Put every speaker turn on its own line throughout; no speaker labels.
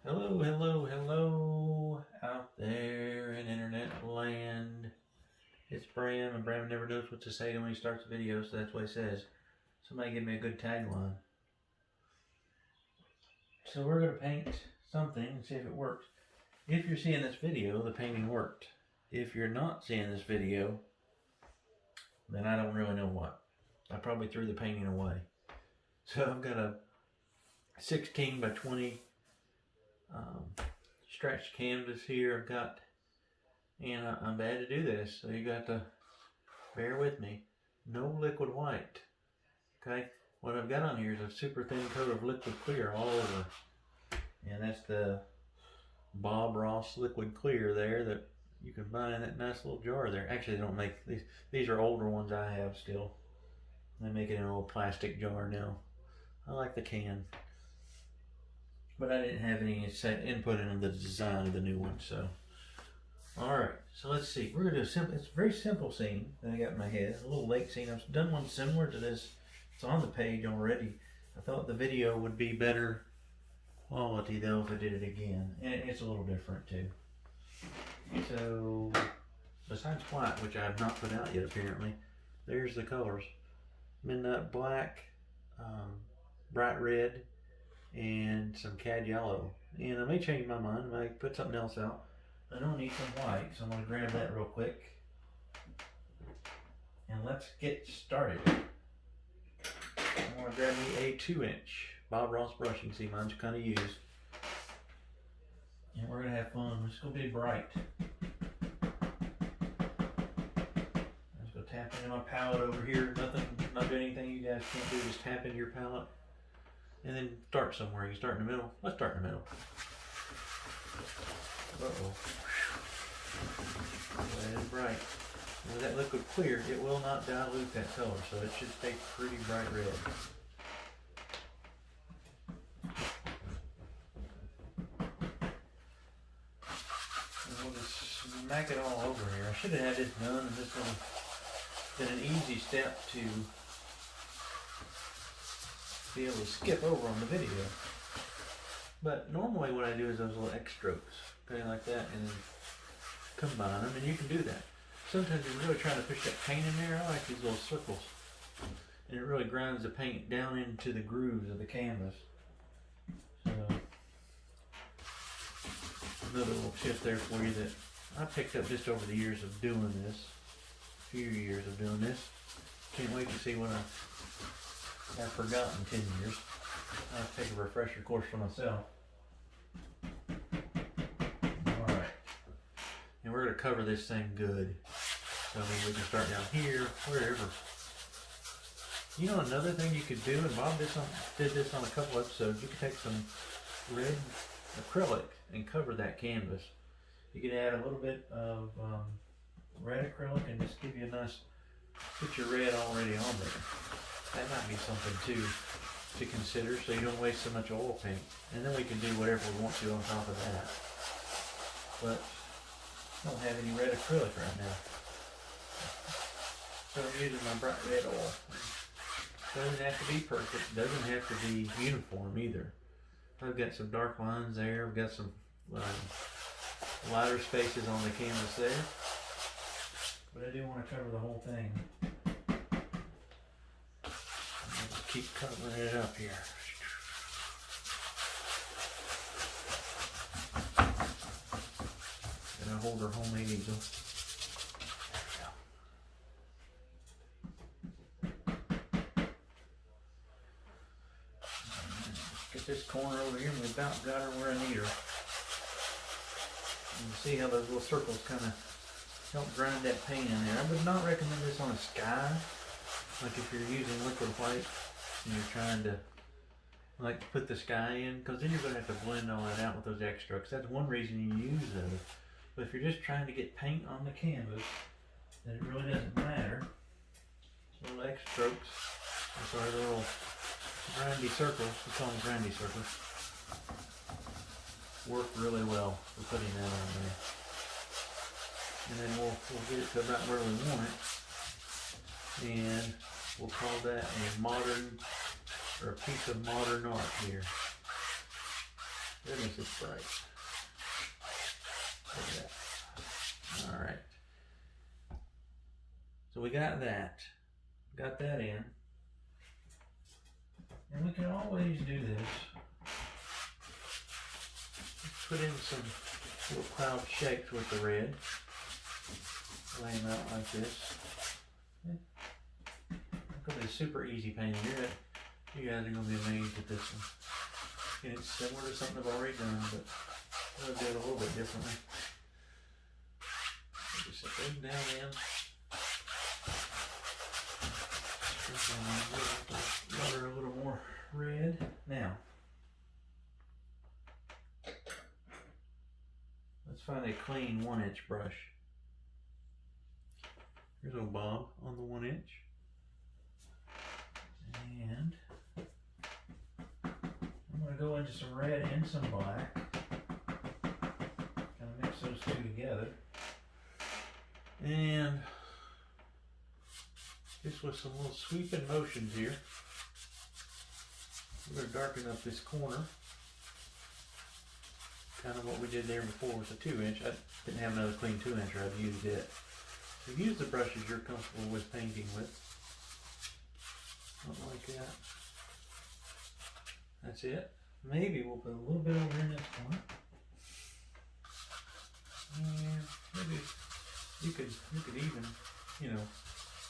Hello, hello, hello out there in internet land. It's Bram, and Bram never knows what to say when he starts a video, so that's what he says. Somebody give me a good tagline. So we're going to paint something and see if it works. If you're seeing this video, the painting worked. If you're not seeing this video, then I don't really know what. I probably threw the painting away. So I've got a 16 by 20 stretched canvas here. I've got, and I'm bad to do this, so you got to bear with me. No liquid white. Okay, what I've got on here is a super thin coat of liquid clear all over, and that's the Bob Ross liquid clear there that you can buy in that nice little jar there. Actually, they don't make these. These are older ones I have still. They make it in a little plastic jar now. I like the can, but I didn't have any input in the design of the new one, so. Alright, so let's see. We're going to do a simple, it's a very simple scene that I got in my head. A little lake scene. I've done one similar to this. It's on the page already. I thought the video would be better quality though if I did it again. And it's a little different too. So, besides white, which I have not put out yet apparently, there's the colors. Midnight black, bright red, and some Cad Yellow. And I may change my mind. I may put something else out. I don't need some white, so I'm going to grab that real quick. And let's get started. I'm going to grab me a 2-inch Bob Ross brush. You can see mine's kind of used. And we're going to have fun. It's going to be bright. I'm just going to tap into my palette over here. Nothing, not doing anything you guys can't do. Just tap into your palette. And then start somewhere. You start in the middle. Let's start in the middle. Uh-oh. That is bright. And with that liquid clear, it will not dilute that color, so it should stay pretty bright red. And we'll just smack it all over here. I should have had this done, and this would have been an easy step to be able to skip over on the video. But normally what I do is those little X strokes, okay, like that, and then combine them, and you can do that. Sometimes you're really trying to push that paint in there. I like these little circles, and it really grinds the paint down into the grooves of the canvas. So, another little tip there for you that I picked up just over the years of doing this, few years of doing this. Can't wait to see what I've forgotten in 10 years. I'll take a refresher course for myself. Alright. And we're going to cover this thing good. So I mean, we can start down here, wherever. You know another thing you could do, and Bob did this on a couple episodes, you could take some red acrylic and cover that canvas. You could add a little bit of red acrylic and just give you a nice, put your red already on there. That might be something too to consider, so you don't waste so much oil paint. And then we can do whatever we want to on top of that. But I don't have any red acrylic right now, so I'm using my bright red oil. Doesn't have to be perfect, doesn't have to be uniform either. I've got some dark lines there, I've got some lighter spaces on the canvas there, but I do want to cover the whole thing. Keep covering it up here. And I hold her homemade easel. There we go. Get this corner over here, and we about got her where I need her. You see how those little circles kind of help grind that paint in there. I would not recommend this on a sky. Like if you're using liquid white and you're trying to like put the sky in, because then you're going to have to blend all that out with those X strokes. That's one reason you use those. But if you're just trying to get paint on the canvas, then it really doesn't matter. Little X strokes, I'm sorry, little grindy circles, we call them grindy circles, work really well for putting that on there. And then we'll get it to about where we want it. And we'll call that a modern, or a piece of modern art here. Goodness, it's bright. Look at that. All right. So we got that. Got that in. And we can always do this. Put in some little cloud shapes with the red. Lay them out like this. It's going to be super easy painting. You guys are going to be amazed at this one. And it's similar to something I've already done, but I'll do it a little bit differently. Just set those down in. Water a little more red. Now, let's find a clean 1-inch brush. Here's old Bob on the 1-inch. And I'm going to go into some red and some black. Kind of mix those two together. And just with some little sweeping motions here, we're going to darken up this corner. Kind of what we did there before with the 2-inch. I didn't have another clean 2-incher, I've used it. So use the brushes you're comfortable with painting with. Something like that. That's it. Maybe we'll put a little bit over in this corner. And maybe you could even, you know,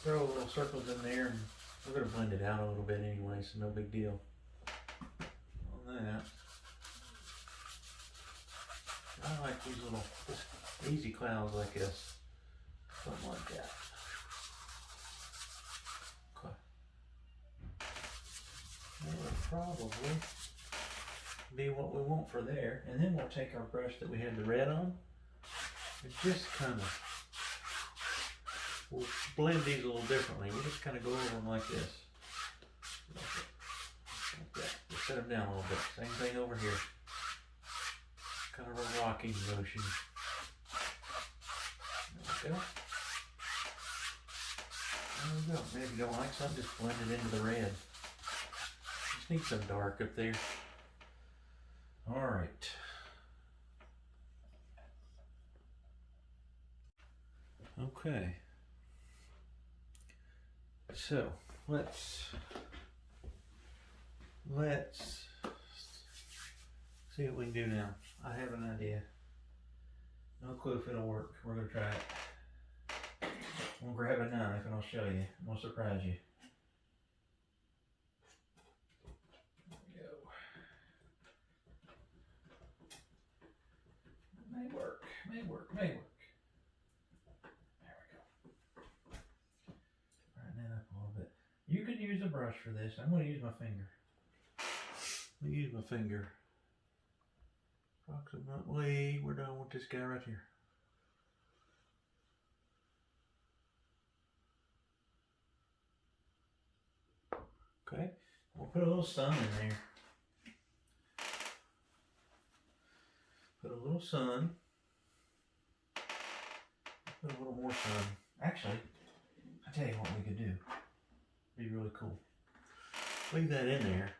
throw little circles in there, and we're going to blend it out a little bit anyway, so no big deal on that. I like these little just easy clouds like this. Something like that. Okay. That will probably be what we want for there. And then we'll take our brush that we had the red on and just kind of, we'll blend these a little differently. We'll just kind of go over them like this. Like that. Just set them down a little bit. Same thing over here. Kind of a rocking motion. There we go. There we go. Maybe you don't like something, just blend it into the red. Just need some dark up there. Alright. Okay. So, let's see what we can do now. I have an idea. No clue if it'll work. We're going to try it. I'm going to grab a knife and I'll show you. I'm going to surprise you. There we go. May work. May work. May work. There we go. Brighten that up a little bit. You could use a brush for this. I'm going to use my finger. Let me use my finger. Approximately, we're done with this guy right here. Okay, we'll put a little sun in there. Put a little sun. Put a little more sun. Actually, I tell you what we could do. It'd be really cool. Leave that in there.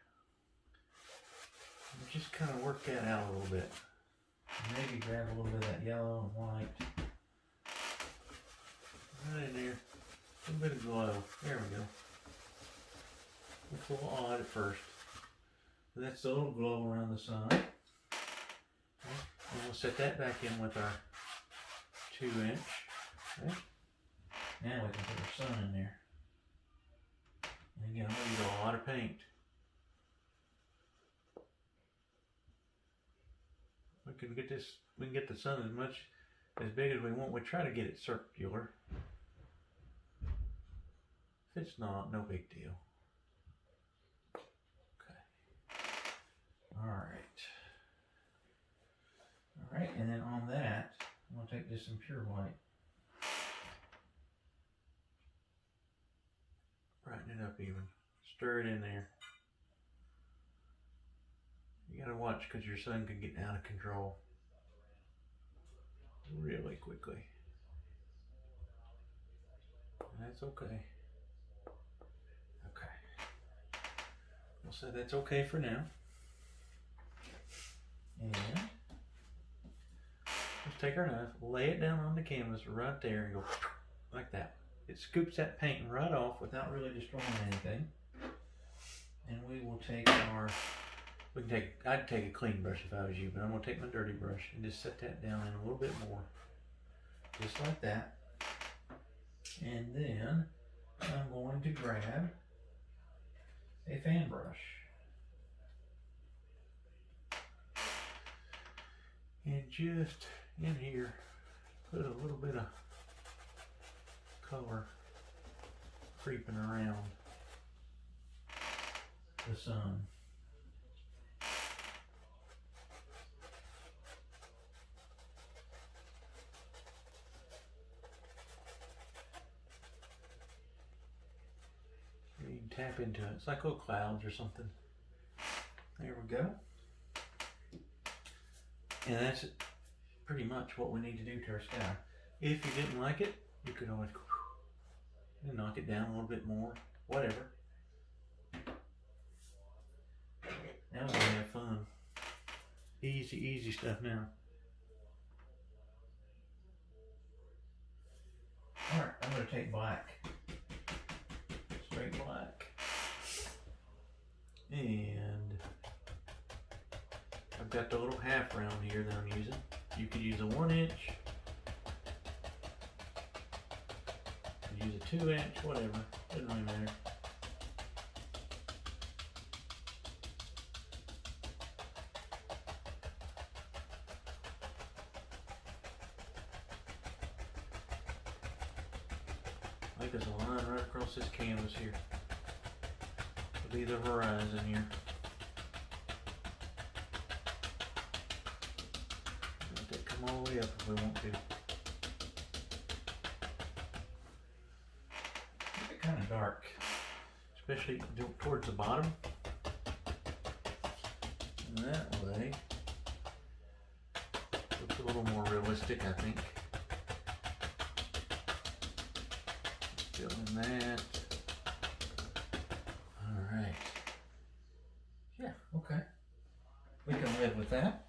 And just kind of work that out a little bit. Maybe grab a little bit of that yellow and white. Right in there. A little bit of glow. There we go. Looks a little odd at first. But that's a little glow around the sun. Okay. And we'll set that back in with our 2-inch. Okay. Now we can put our sun in there. And again, I'm going to use a lot of paint. We can get the sun as big as we want. We try to get it circular. If it's not, no big deal. Okay. Alright, and then on that, I'm going to take just some pure white. Brighten it up even. Stir it in there. You gotta watch because your sun could get out of control really quickly. And that's okay. Okay. We'll say that's okay for now. And just take our knife, lay it down on the canvas right there and go like that. It scoops that paint right off without really destroying anything. And we will take our, I'd take a clean brush if I was you, but I'm gonna take my dirty brush and just set that down in a little bit more. Just like that. And then I'm going to grab a fan brush. And just in here, put a little bit of color creeping around the sun. You can tap into it. It's like little clouds or something. There we go. And that's pretty much what we need to do to our sky. If you didn't like it, you could always knock it down a little bit more, whatever. Now we're gonna have fun. Easy stuff now. Alright, I'm gonna take black. Straight black. And I've got the little half round here that I'm using. You could use a 1 inch. You could use a 2 inch, whatever. Doesn't really matter. I think there's a line right across this canvas here. It'll be the horizon here. Let that come all the way up if we want to. Make it kind of dark, especially towards the bottom. And that way, looks a little more realistic, I think. Doing that. Alright. Yeah, okay. We can live with that.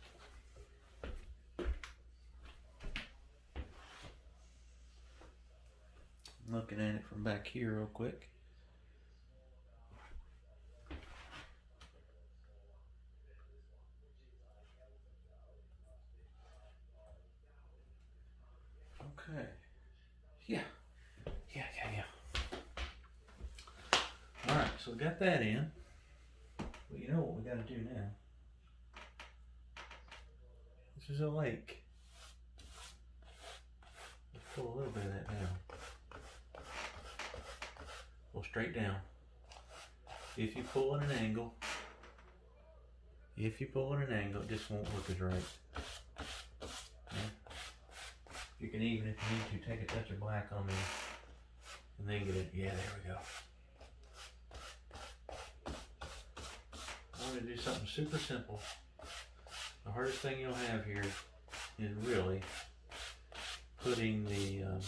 I'm looking at it from back here real quick. Okay. Yeah. Alright, so we got that in. But you know what we gotta do now. This is a lake. Let's pull a little bit of that down. Pull straight down. If you pull at an angle, it just won't look as right. Okay? You can even, if you need to, take a touch of black on there and then get it. Yeah, there we go. I want to do something super simple. The hardest thing you'll have here is really putting the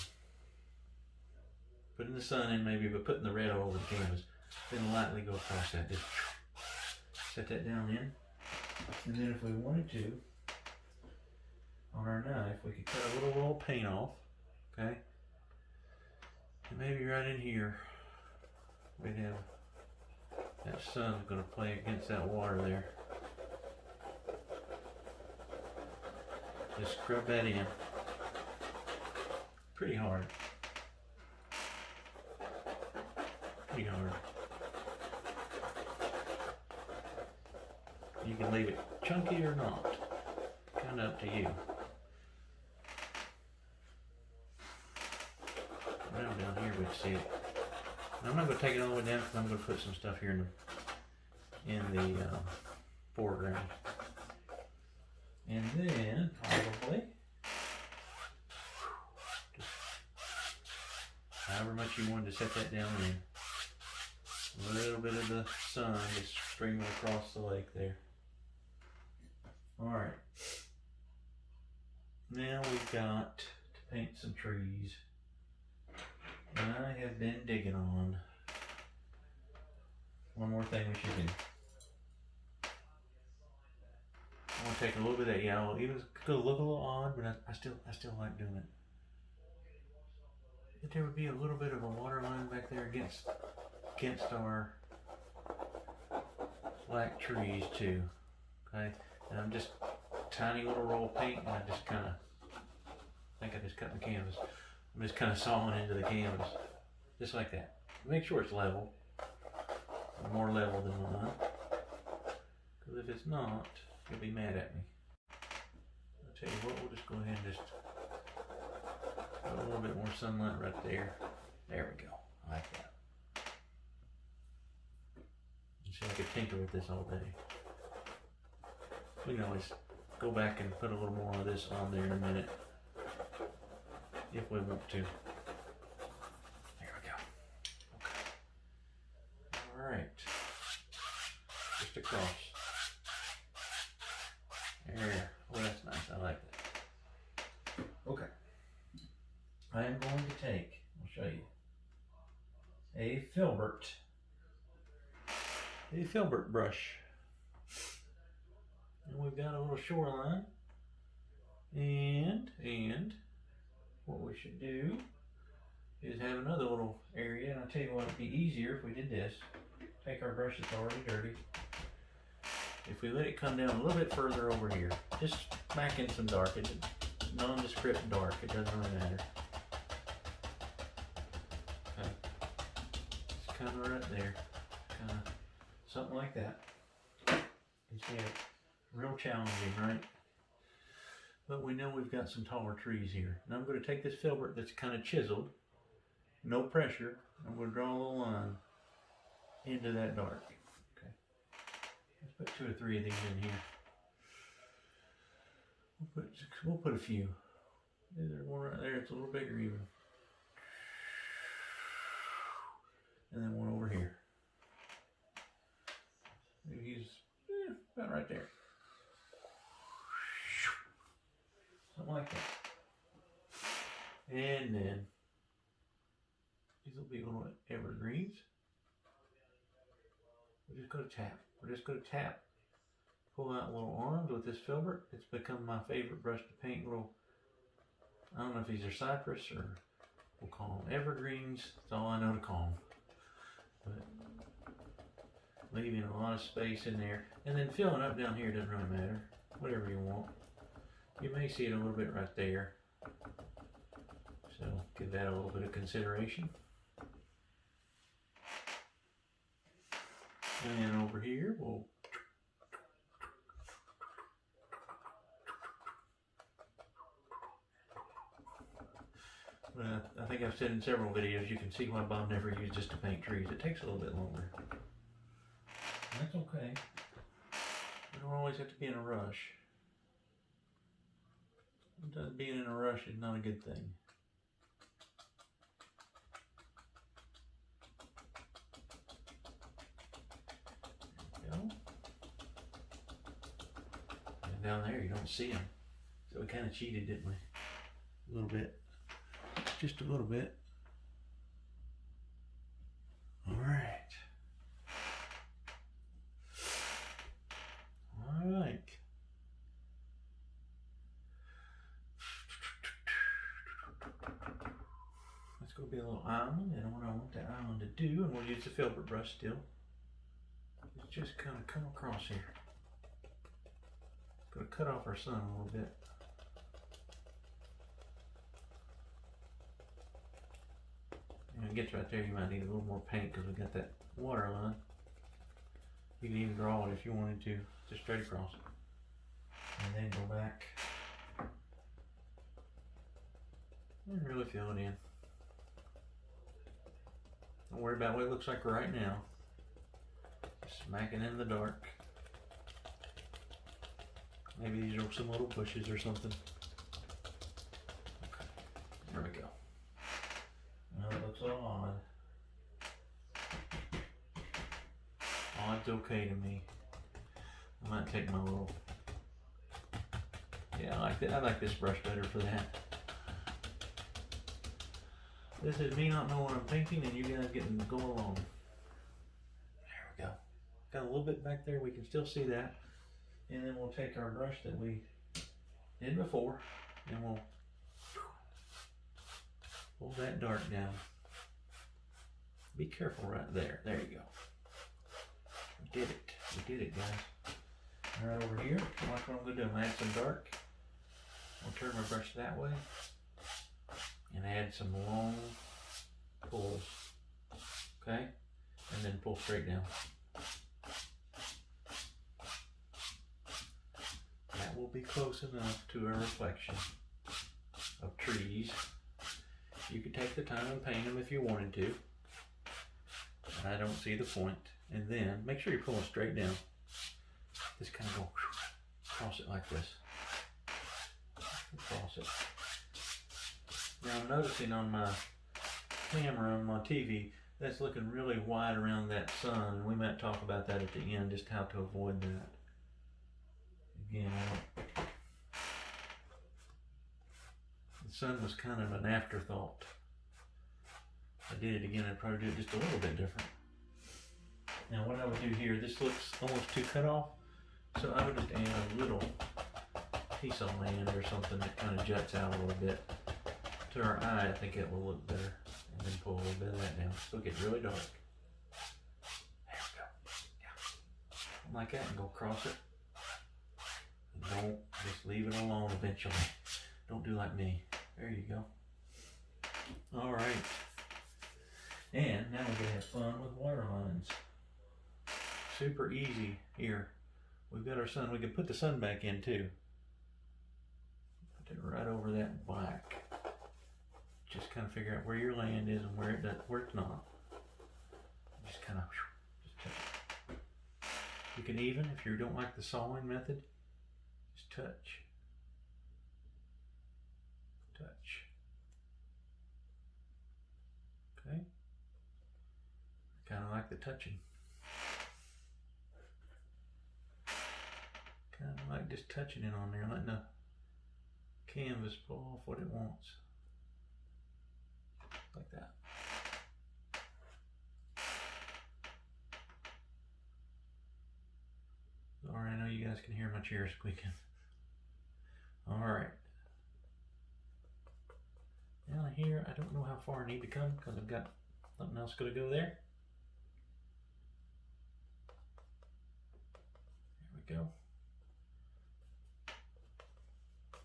sun in maybe, but putting the red all over the canvas. Then lightly go across that. Just set that down in. And then if we wanted to, on our knife, we could cut a little roll of paint off. Okay? And maybe right in here, we'd have that sun's going to play against that water there. Just scrub that in. Pretty hard. Pretty hard. You can leave it chunky or not. Kind of up to you. Around down here we'd see it. I'm not going to take it all the way down because I'm going to put some stuff here in the foreground. And then probably, just however much you wanted to set that down in, a little bit of the sun just streaming across the lake there. Alright, now we've got to paint some trees. I have been digging on one more thing we should do. I'm gonna take a little bit of that yellow. Even it's gonna look a little odd, but I still like doing it. But there would be a little bit of a water line back there against our black trees too. Okay, and I'm just tiny little roll of paint, and I just kind of I think I just cut the canvas. I'm just kind of sawing into the canvas, just like that. Make sure it's level, more level than mine. Because if it's not, you'll be mad at me. I'll tell you what, we'll just go ahead and just put a little bit more sunlight right there. There we go. I like that. See, I could tinker with this all day. We can always go back and put a little more of this on there in a minute, if we want to. There we go. Okay. All right. Just across. There. Oh, that's nice. I like that. Okay. I am going to take, I'll show you, a filbert brush. And we've got a little shoreline. And what we should do is have another little area. And I'll tell you what, it'd be easier if we did this. Take our brush that's already dirty. If we let it come down a little bit further over here, just smack in some dark. It's nondescript dark. It doesn't really matter. Okay. It's kind of right there. Kind of something like that. You see it? Real challenging, right? But we know we've got some taller trees here. Now I'm going to take this filbert that's kind of chiseled, no pressure. I'm going to draw a little line into that dark. Okay. Let's put 2 or 3 of these in here. We'll put a few. There's one right there. It's a little bigger even. And then one over here. Maybe he's about right there. Something like that. And then these will be little evergreens. We're just going to tap. Pull out little arms with this filbert. It's become my favorite brush to paint little, I don't know if these are cypress or we'll call them evergreens. That's all I know to call them. But leaving a lot of space in there. And then filling up down here doesn't really matter. Whatever you want. You may see it a little bit right there. So give that a little bit of consideration. And then over here, we'll I think I've said in several videos, you can see why Bob never used this to paint trees. It takes a little bit longer. That's okay. You don't always have to be in a rush. Sometimes being in a rush is not a good thing. There we go. And down there you don't see them. So we kind of cheated, didn't we? A little bit. Just a little bit. All right. All right. Let's go be a little island, and what I want that island to do, and we'll use the filbert brush still, is just kind of come across here. Gonna cut off our sun a little bit. When it gets right there, you might need a little more paint because we got that water line. You can even draw it if you wanted to, just straight across. And then go back and really fill it in. Don't worry about what it looks like right now. Just smacking in the dark. Maybe these are some little bushes or something. Okay, there we go. Now it looks a little odd. Odd's okay to me. I might take my little, yeah, I like that. I like this brush better for that. This is me not knowing what I'm painting and you guys getting to go along. There we go. Got a little bit back there, we can still see that. And then we'll take our brush that we did before and we'll pull that dark down. Be careful right there. There you go. We did it. We did it, guys. Right over here, watch what I'm going to do. I'm going to add some dark. I'll turn my brush that way and add some long pulls. Okay? And then pull straight down. That will be close enough to a reflection of trees. You could take the time and paint them if you wanted to. I don't see the point. And then make sure you're pulling straight down. Just kind of go across it like this. Across it. Now I'm noticing on my camera, on my TV, that's looking really wide around that sun. And we might talk about that at the end, just how to avoid that. Again, the sun was kind of an afterthought. If I did it again, I'd probably do it just a little bit different. Now what I would do here, this looks almost too cut off, so I would just add a little piece of land or something that kind of juts out a little bit. To our eye, I think it will look better. And then pull a little bit of that down, so it gets really dark. There we go. Yeah. Like that, and go across it. And don't just leave it alone eventually. Don't do like me. There you go. All right. And now we're gonna have fun with water lines. Super easy here. We've got our sun. We can put the sun back in too. Put it right over that black. Just kind of figure out where your land is and where it's not. Just kind of just touch it. You can even, if you don't like the sawing method, just touch. Touch. Okay. Kind of like the touching. Kind of like just touching it on there, letting the canvas pull off what it wants. Like that. Sorry, I know you guys can hear my chair squeaking. Alright. Now here, I don't know how far I need to come because I've got something else going to go there. There we go.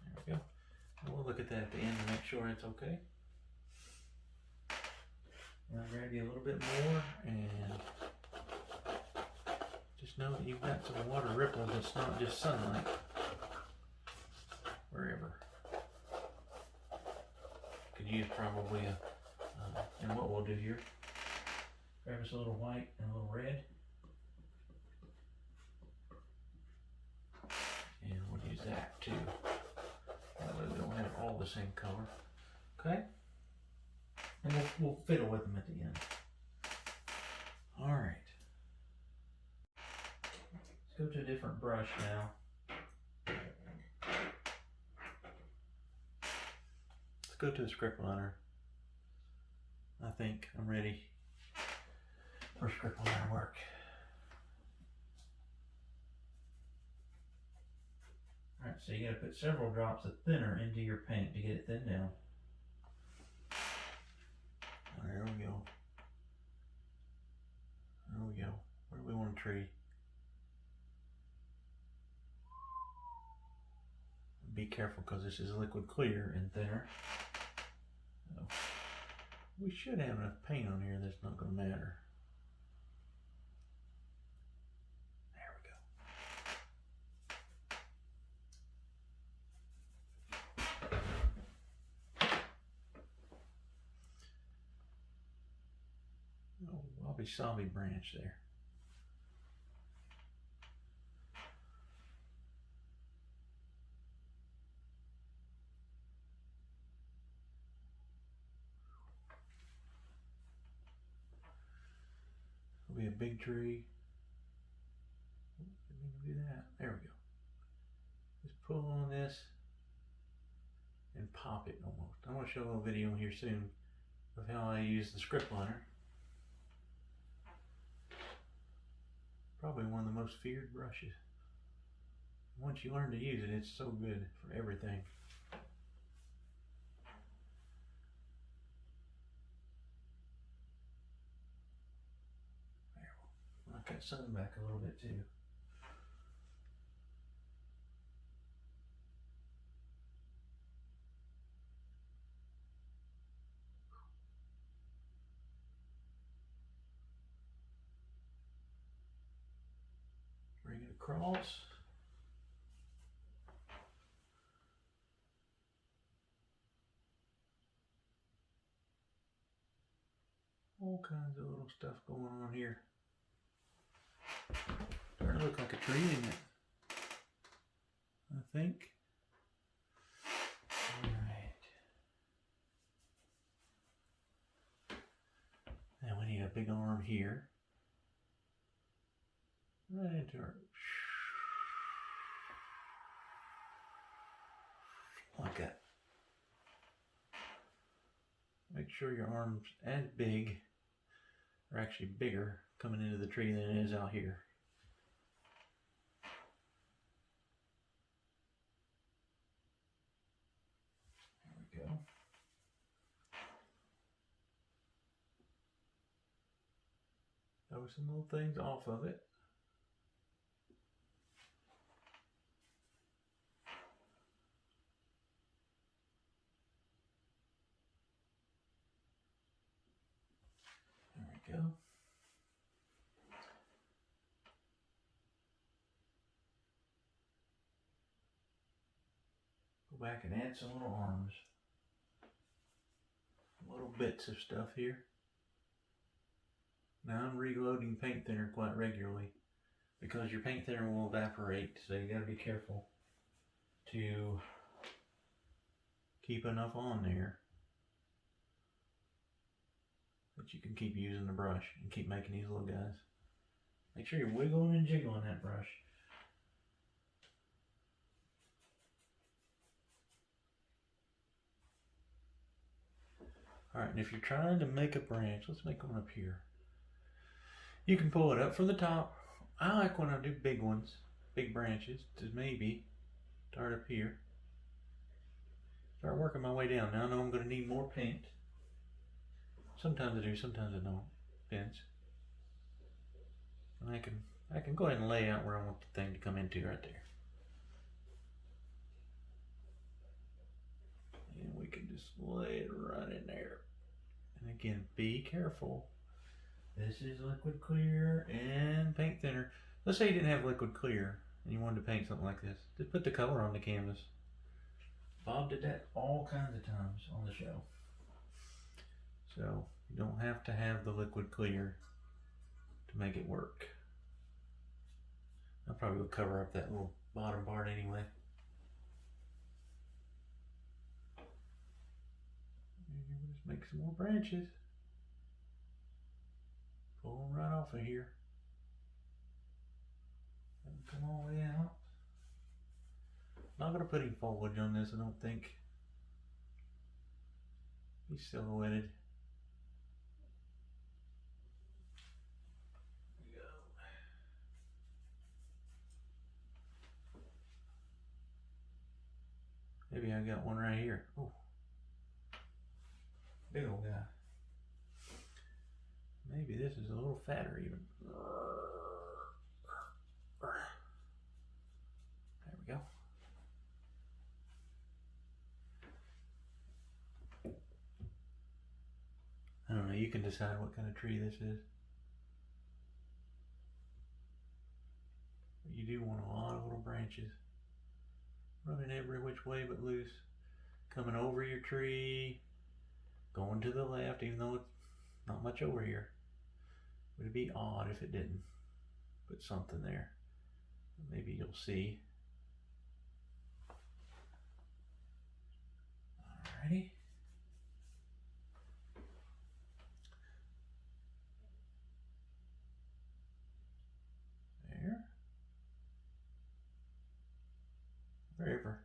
There we go. And we'll look at that at the end to make sure it's okay. Now grab you a little bit more and just know that you've got some water ripples. It's not just sunlight. Wherever. Could use probably a, and what we'll do here, grab us a little white and a little red. And we'll use that too. That way we don't have all the same color. Okay? And we'll fiddle with them at the end. All right. Let's go to a different brush now. Let's go to a script liner. I think I'm ready for script liner work. All right, so you got to put several drops of thinner into your paint to get it thinned down. There we go. There we go. Where do we want a tree? Be careful because this is liquid clear and thinner. So we should have enough paint on here that's not going to matter. There we go. Oh, wabi-sabi branch there. Be a big tree. Didn't mean to do that. There we go. Just pull on this and pop it almost. I want to show a little video here soon of how I use the script liner. Probably one of the most feared brushes. Once you learn to use it, it's so good for everything. There, I'll cut sun back a little bit too. Bring it across. All kinds of little stuff going on here. Starting to look like a tree, isn't it? I think. Alright. Now we need a big arm here. Right into our... like that. Make sure your arm's as big, or actually bigger, coming into the tree than it is out here. There we go. Throw some little things off of it. There we go. Go back and add some little arms. Little bits of stuff here. Now I'm reloading paint thinner quite regularly because your paint thinner will evaporate, so you gotta be careful to keep enough on there that you can keep using the brush and keep making these little guys. Make sure you're wiggling and jiggling that brush. Alright, and if you're trying to make a branch, let's make one up here. You can pull it up from the top. I like when I do big ones, big branches, to maybe start up here. Start working my way down. Now I know I'm going to need more paint. Sometimes I do, sometimes I don't. Depends. And I can go ahead and lay out where I want the thing to come into right there. And we can just lay it right in there. And again, be careful. This is liquid clear and paint thinner. Let's say you didn't have liquid clear and you wanted to paint something like this. Just put the color on the canvas. Bob did that all kinds of times on the show. So you don't have to have the liquid clear to make it work. I'll probably cover up that little bottom part anyway. And just make some more branches. Pull them right off of here. And come all the way out. Not going to put any foliage on this, I don't think. He's silhouetted. There we go. Maybe I got one right here. Oh, big old guy. Maybe this is a little fatter even. There we go. I don't know, you can decide what kind of tree this is. But you do want a lot of little branches. Running every which way but loose. Coming over your tree. Going to the left, even though it's not much over here. Would it be odd if it didn't put something there? Maybe you'll see. Alrighty. There. Wherever.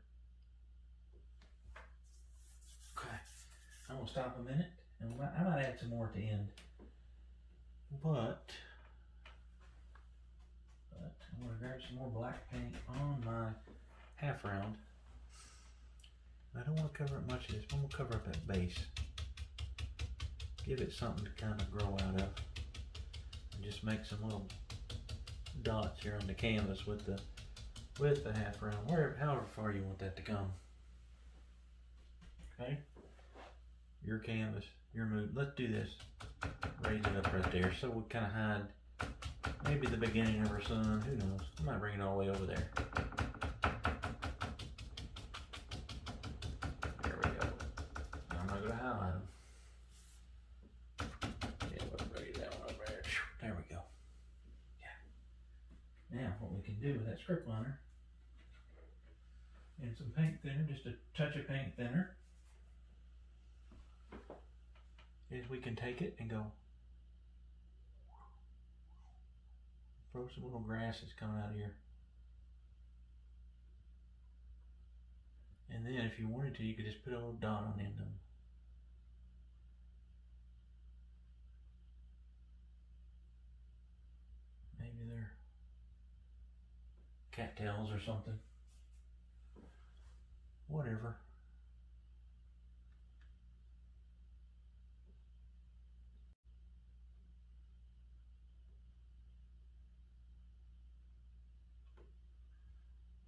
Okay. I'm gonna stop a minute, and I might add some more at the end. But I'm going to grab some more black paint on my half round. I don't want to cover up much of this. I'm going to cover up that base. Give it something to kind of grow out of. And just make some little dots here on the canvas with the half round, wherever, however far you want that to come. Okay? Your canvas, your mood. Let's do this. Raise it up right there so we kind of hide maybe the beginning of our sun. Who knows? I might bring it all the way over there. There we go. I'm not going to highlight them. Yeah, we'll raise that one over there. There we go. Yeah. Now, what we can do with that script liner and some paint thinner, just a touch of paint thinner, is we can take it and go throw some little grasses coming out of here. And then if you wanted to, you could just put a little dot on the end of them. Maybe they're cattails or something. Whatever.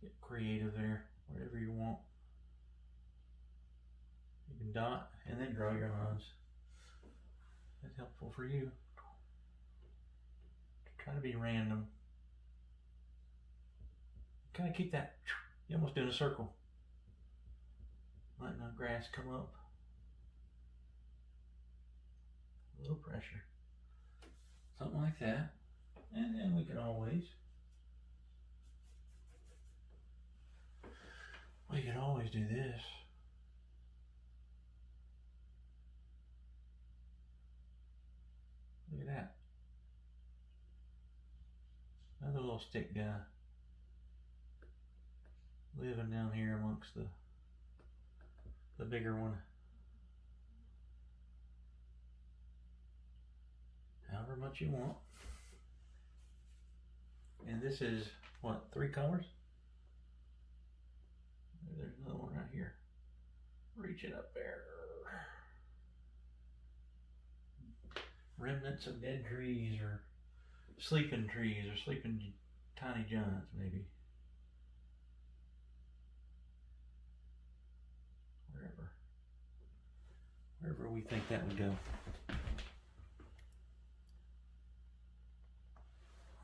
Get creative there, whatever you want. You can dot and then draw your lines. That's helpful for you. Try to be random. Kind of keep that, you're almost doing a circle. Letting the grass come up. A little pressure. Something like that. And then we can always do this. Look at that. Another little stick guy living down here amongst the bigger one. However much you want. And this is what, 3 colors? There's another one right here. Reach it up there. Remnants of dead trees or sleeping trees or sleeping tiny giants maybe. Wherever we think that would go.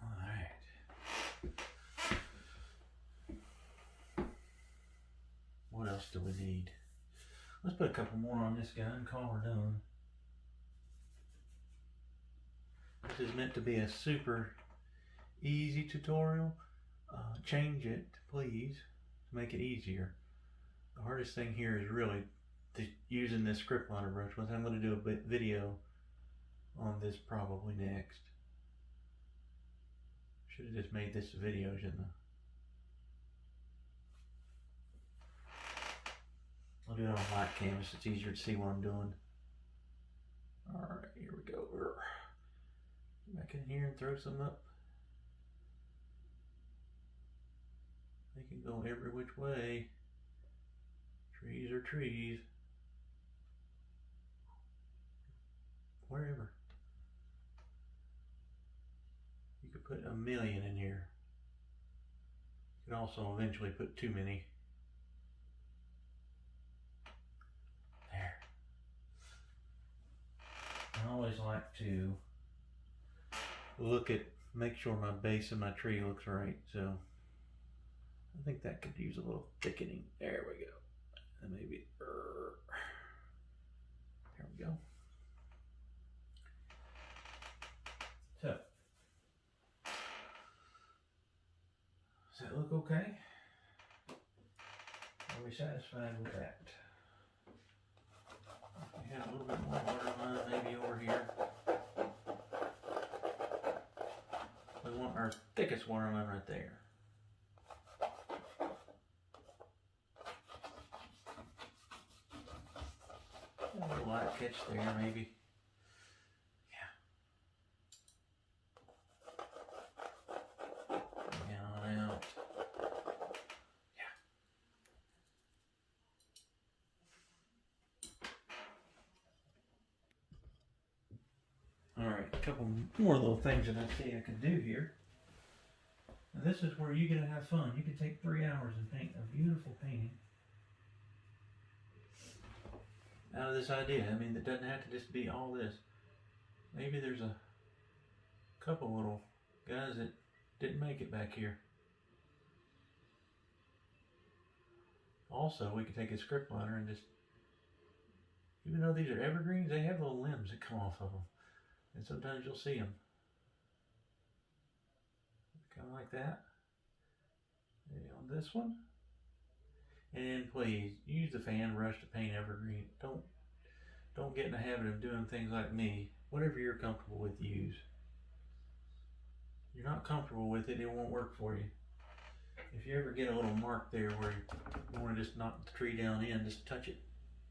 Alright. What else do we need? Let's put a couple more on this guy and call her done. This is meant to be a super easy tutorial. Change it, please, to make it easier. The hardest thing here is really using this script liner brush. I'm going to do a video on this probably next. Should have just made this a video, shouldn't I? I'll do it on white canvas. It's easier to see what I'm doing. Alright, here we go. Get back in here and throw some up. They can go every which way. Trees are trees. Wherever. You could put 1,000,000 in here. You could also eventually put too many. There. I always like to make sure my base of my tree looks right, so I think that could use a little thickening. There we go. And maybe, there we go. So, does that look okay? Are we satisfied with that? We got a little bit more waterline maybe over here. We want our thickest waterline right there. A little light catch there maybe. Yeah. Yeah, couple more little things that I see I can do here. Now this is where you get to have fun. You can take 3 hours and paint a beautiful painting out of this idea. I mean, it doesn't have to just be all this. Maybe there's a couple little guys that didn't make it back here. Also, we could take a script liner and just, even though these are evergreens, they have little limbs that come off of them. And sometimes you'll see them. Kind of like that. Maybe on this one. And please, use the fan brush to paint evergreen. Don't get in the habit of doing things like me. Whatever you're comfortable with, use. If you're not comfortable with it, it won't work for you. If you ever get a little mark there where you want to just knock the tree down in, just touch it.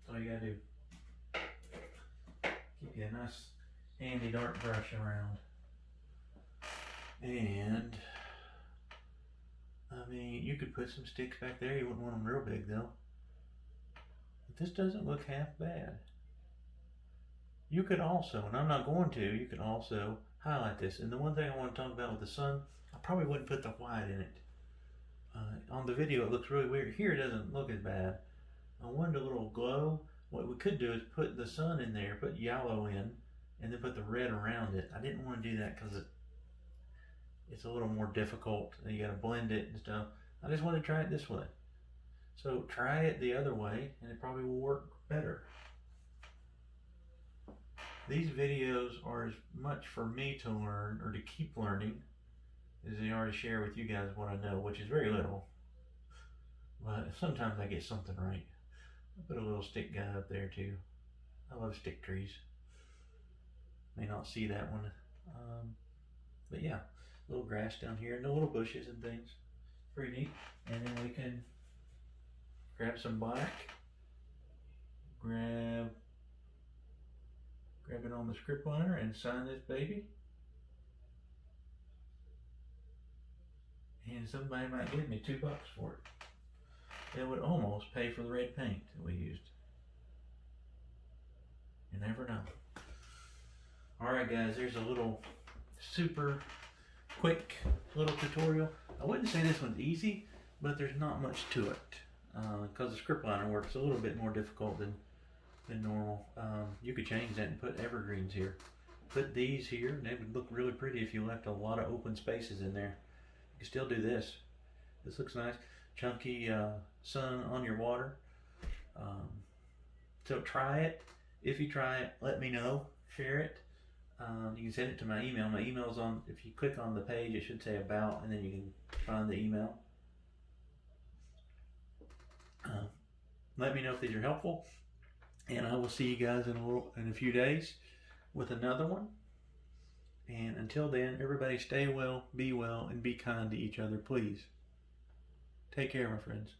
That's all you gotta do. Keep you a nice handy dark brush around. And I mean, you could put some sticks back there. You wouldn't want them real big though. But this doesn't look half bad. You could also, and I'm not going to, you could also highlight this. And the one thing I want to talk about with the sun, I probably wouldn't put the white in it. On the video it looks really weird. Here it doesn't look as bad. I wanted a little glow. What we could do is put the sun in there, put yellow in, and then put the red around it. I didn't want to do that because it's a little more difficult. You got to blend it and stuff. I just wanted to try it this way. So try it the other way and it probably will work better. These videos are as much for me to learn or to keep learning as they are to share with you guys what I know, which is very little. But sometimes I get something right. I put a little stick guy up there too. I love stick trees. May not see that one. But yeah, little grass down here and the little bushes and things. Pretty neat. And then we can grab some black. Grab it on the script liner and sign this baby. And somebody might give me $2 for it. It would almost pay for the red paint that we used. You never know. Alright guys, there's a little super quick little tutorial. I wouldn't say this one's easy, but there's not much to it. Because the script liner works a little bit more difficult than normal. You could change that and put evergreens here. Put these here, and they would look really pretty if you left a lot of open spaces in there. You can still do this. This looks nice. Chunky sun on your water. So try it. If you try it, let me know. Share it. You can send it to my email. My email's on, if you click on the page, it should say about, and then you can find the email. Let me know if these are helpful. And I will see you guys in a few days with another one. And until then, everybody stay well, be kind to each other, please. Take care, my friends.